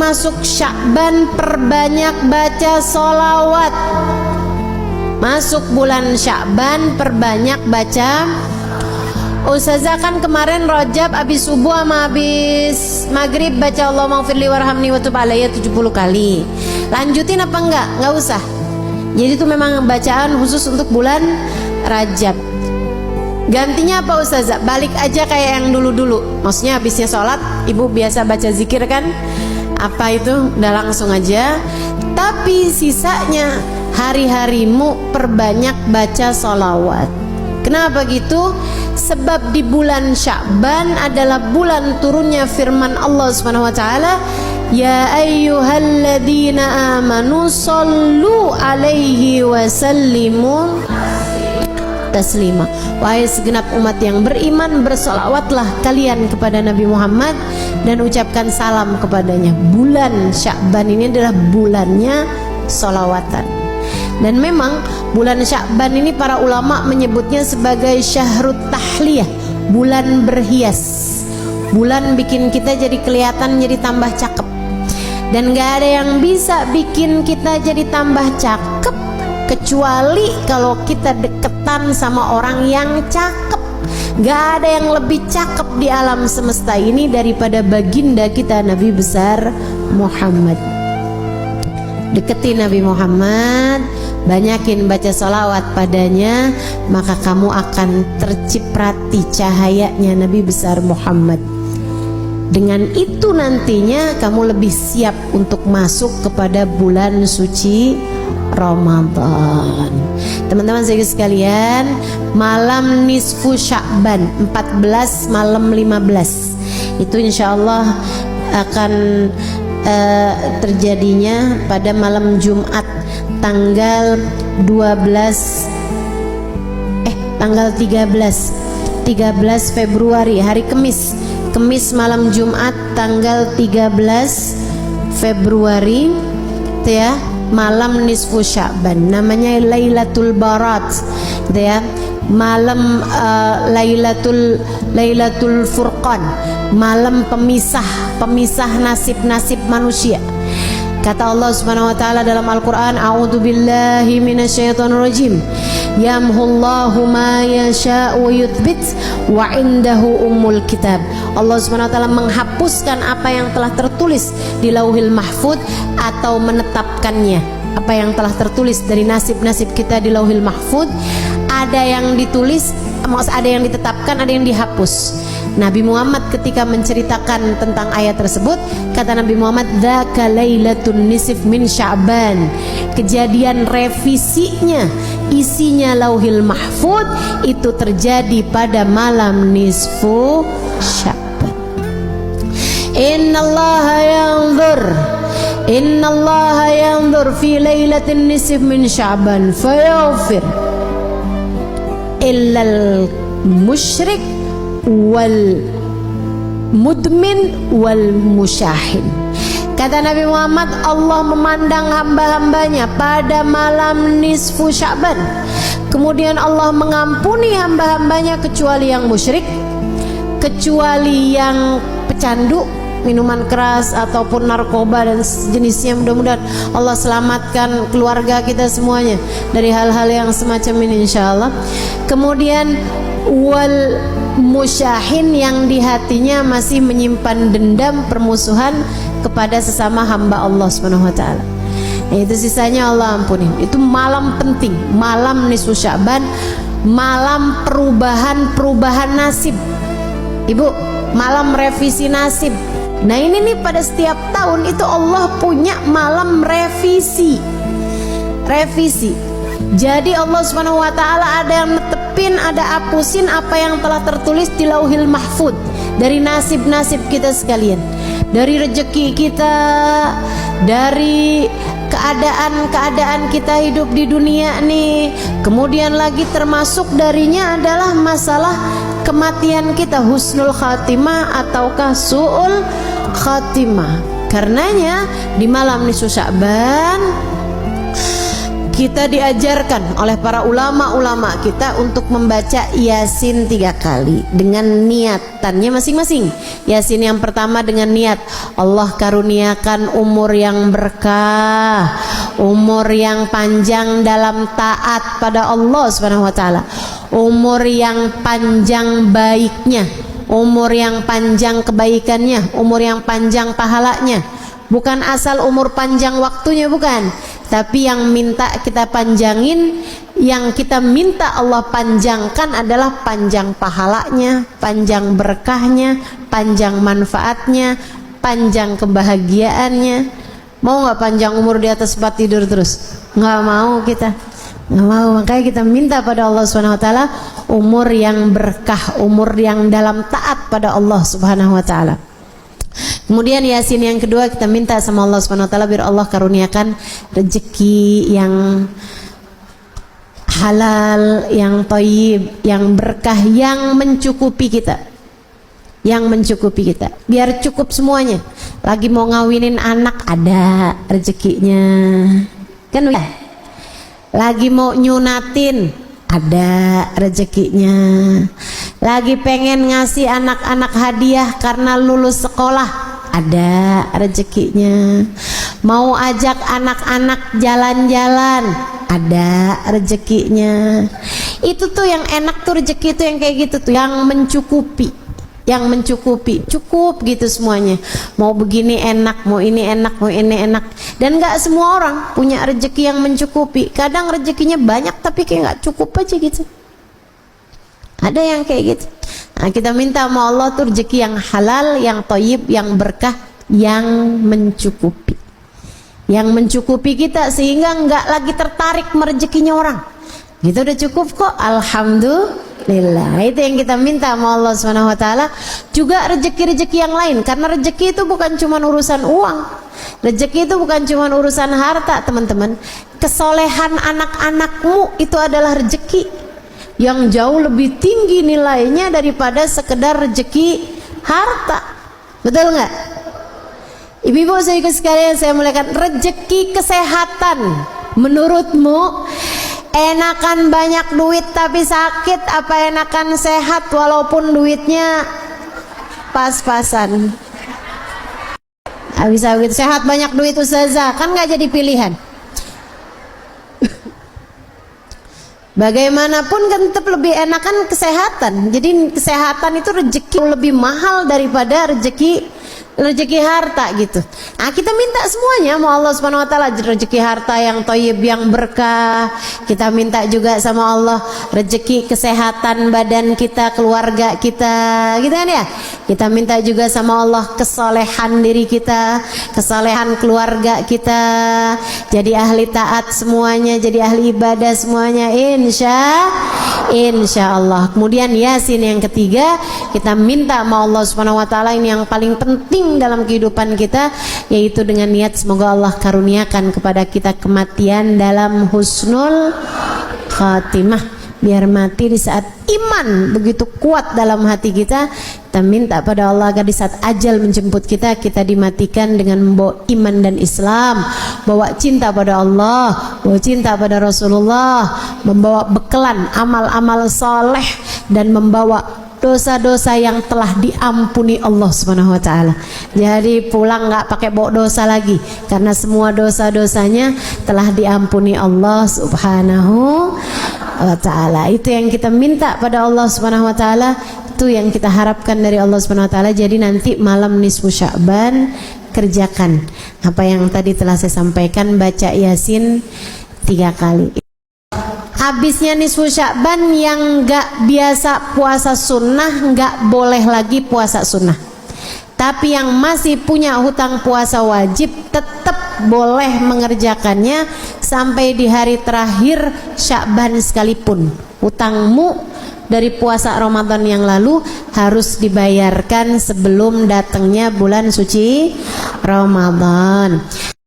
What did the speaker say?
masuk Sya'ban perbanyak baca sholawat. Masuk bulan Sya'ban perbanyak baca. Ustazah kan kemarin Rajab abis subuh sama abis maghrib baca Allahumma firli warhamni wa tub alayya 70 kali. Lanjutin apa enggak? Enggak usah. Jadi itu memang bacaan khusus untuk bulan Rajab. Gantinya apa Ustazah? Balik aja kayak yang dulu-dulu. Maksudnya habisnya sholat ibu biasa baca zikir kan? Apa itu? Udah langsung aja. Tapi sisanya hari-harimu perbanyak baca sholawat. Kenapa gitu? Sebab di bulan Sya'ban adalah bulan turunnya firman Allah Subhanahu wa taala, ya ayyuhalladzina amanu shallu alaihi wa sallimu taslima. Wahai segenap umat yang beriman, bersolawatlah kalian kepada Nabi Muhammad dan ucapkan salam kepadanya. Bulan Sya'ban ini adalah bulannya solawatan. Dan memang bulan Sya'ban ini para ulama menyebutnya sebagai syahrut tahliyah, bulan berhias. Bulan bikin kita jadi kelihatan, jadi tambah cakep. Dan gak ada yang bisa bikin kita jadi tambah cakep kecuali kalau kita deketan sama orang yang cakep. Gak ada yang lebih cakep di alam semesta ini daripada baginda kita Nabi besar Muhammad. Deketi Nabi Muhammad, banyakin baca salawat padanya, maka kamu akan terciprati cahayanya Nabi besar Muhammad. Dengan itu nantinya kamu lebih siap untuk masuk kepada bulan suci Ramadan. Teman-teman sekalian, malam nisfu Sya'ban 14 malam 15 itu insyaallah akan terjadinya pada malam Jumat tanggal 13 Februari, hari Kamis malam Jumat tanggal 13 Februari itu ya, malam nisfu Sya'ban, namanya Lailatul Barat gitu ya, malam Lailatul Furqan, malam pemisah nasib-nasib manusia. Kata Allah Subhanahu wa taala dalam Al-Qur'an, a'udzubillahi minasyaitonirrajim, yamhullahu ma yasha'u wa yuthbit wa indahu ummul kitab. Allah Subhanahu wa taala menghapuskan apa yang telah tertulis di Lauhil Mahfuz atau menetapkannya. Apa yang telah tertulis dari nasib-nasib kita di Lauhil Mahfuz, ada yang ditulis, ada yang ditetapkan, ada yang dihapus. Nabi Muhammad ketika menceritakan tentang ayat tersebut, kata Nabi Muhammad, dzaka lailatun nisf min Sya'ban. Kejadian revisinya, isinya Lauhil Mahfuz itu terjadi pada malam nisfu Sya'ban. Innallaha yanzur fi lailatin nisf min Sya'ban fayaghfir illal musyrik wal mudmin wal musyahin. Kata Nabi Muhammad, Allah memandang hamba-hambanya pada malam nisfu Sya'ban. Kemudian Allah mengampuni hamba-hambanya kecuali yang musyrik, kecuali yang pecandu, minuman keras ataupun narkoba dan sejenisnya. Mudah-mudahan Allah selamatkan keluarga kita semuanya dari hal-hal yang semacam ini insyaallah. Kemudian wal musyahin, yang di hatinya masih menyimpan dendam permusuhan kepada sesama hamba Allah Subhanahu wa taala. Itu sisanya Allah ampuni. Itu malam penting, malam nisfu Sya'ban, malam perubahan nasib. Ibu, malam revisi nasib. Nah ini nih pada setiap tahun itu Allah punya malam revisi. Jadi Allah Subhanahu wa taala ada yang netepin, ada hapusin apa yang telah tertulis di Lauhil Mahfuz dari nasib-nasib kita sekalian, dari rezeki kita, dari keadaan kita hidup di dunia nih. Kemudian lagi termasuk darinya adalah masalah kematian kita, husnul khatimah ataukah su'ul khatimah. Karenanya di malam nisfu Sya'ban kita diajarkan oleh para ulama-ulama kita untuk membaca Yasin 3 kali dengan niatannya masing-masing. Yasin yang pertama dengan niat Allah karuniakan umur yang berkah, umur yang panjang dalam taat pada Allah Subhanahu wa taala, umur yang panjang baiknya, umur yang panjang kebaikannya, umur yang panjang pahalanya. Bukan asal umur panjang waktunya, bukan, tapi yang minta kita panjangin, yang kita minta Allah panjangkan adalah panjang pahalanya, panjang berkahnya, panjang manfaatnya, panjang kebahagiaannya. Mau nggak panjang umur di atas tempat tidur terus? Nggak mau kita, nggak mau. Makanya kita minta pada Allah Subhanahu Wa Taala umur yang berkah, umur yang dalam taat pada Allah Subhanahu Wa Taala. Kemudian Yasin yang kedua kita minta sama Allah Subhanahu wa taala biar Allah karuniakan rezeki yang halal, yang thayyib, yang berkah, yang mencukupi kita. Yang mencukupi kita. Biar cukup semuanya. Lagi mau ngawinin anak ada rezekinya. Kan ya? Lagi mau nyunatin ada rezekinya. Lagi pengen ngasih anak-anak hadiah karena lulus sekolah, ada rezekinya. Mau ajak anak-anak jalan-jalan, ada rezekinya. Itu tuh yang enak tuh, rezeki itu yang kayak gitu tuh, yang mencukupi, yang mencukupi, cukup gitu semuanya. Mau begini enak, mau ini enak, mau ini enak. Dan nggak semua orang punya rezeki yang mencukupi. Kadang rezekinya banyak tapi kayak nggak cukup aja gitu. Ada yang kayak gitu. Nah, kita minta sama Allah tuh rezeki yang halal, yang thayyib, yang berkah, yang mencukupi. Yang mencukupi kita sehingga nggak lagi tertarik merezekinya orang. Gitu udah cukup kok, alhamdulillah. Itu yang kita minta sama Allah Subhanahu wa taala. Juga rezeki-rezeki yang lain, karena rezeki itu bukan cuma urusan uang. Rezeki itu bukan cuma urusan harta, teman-teman. Kesolehan anak-anakmu itu adalah rezeki yang jauh lebih tinggi nilainya daripada sekedar rezeki harta. Betul nggak? Ibu-ibu sekalian saya muliakan, rezeki kesehatan menurutmu enakan banyak duit tapi sakit apa enakan sehat walaupun duitnya pas-pasan? Habis-habis sehat banyak duit ustazah, kan nggak jadi pilihan. Bagaimanapun kan tetap lebih enakan kesehatan. Jadi kesehatan itu rezeki lebih mahal daripada rezeki harta gitu. Nah, kita minta semuanya sama Allah Subhanahu wa taala, rezeki harta yang thayyib, yang berkah. Kita minta juga sama Allah rezeki kesehatan badan kita, keluarga kita, gitu kan ya? Kita minta juga sama Allah kesolehan diri kita, kesolehan keluarga kita, jadi ahli taat semuanya, jadi ahli ibadah semuanya, insya Allah. Kemudian Yasin yang ketiga, kita minta sama Allah Subhanahu wa taala, ini yang paling penting dalam kehidupan kita, yaitu dengan niat semoga Allah karuniakan kepada kita kematian dalam husnul khatimah, biar mati di saat iman begitu kuat dalam hati kita. Kita minta pada Allah agar di saat ajal menjemput kita, kita dimatikan dengan membawa iman dan Islam, bawa cinta pada Allah, bawa cinta pada Rasulullah, membawa bekelan amal-amal soleh, dan membawa dosa-dosa yang telah diampuni Allah Subhanahu wa taala. Jadi pulang nggak pakai bawa dosa lagi, karena semua dosa-dosanya telah diampuni Allah Subhanahu wa taala. Itu yang kita minta pada Allah Subhanahu wa taala, itu yang kita harapkan dari Allah Subhanahu wa taala. Jadi nanti malam nisfu Sya'ban kerjakan apa yang tadi telah saya sampaikan, baca Yasin 3 kali. Habisnya nisfu Sya'ban yang nggak biasa puasa sunnah nggak boleh lagi puasa sunnah. Tapi yang masih punya hutang puasa wajib tetap boleh mengerjakannya sampai di hari terakhir Sya'ban sekalipun. Hutangmu dari puasa Ramadan yang lalu harus dibayarkan sebelum datangnya bulan suci Ramadan.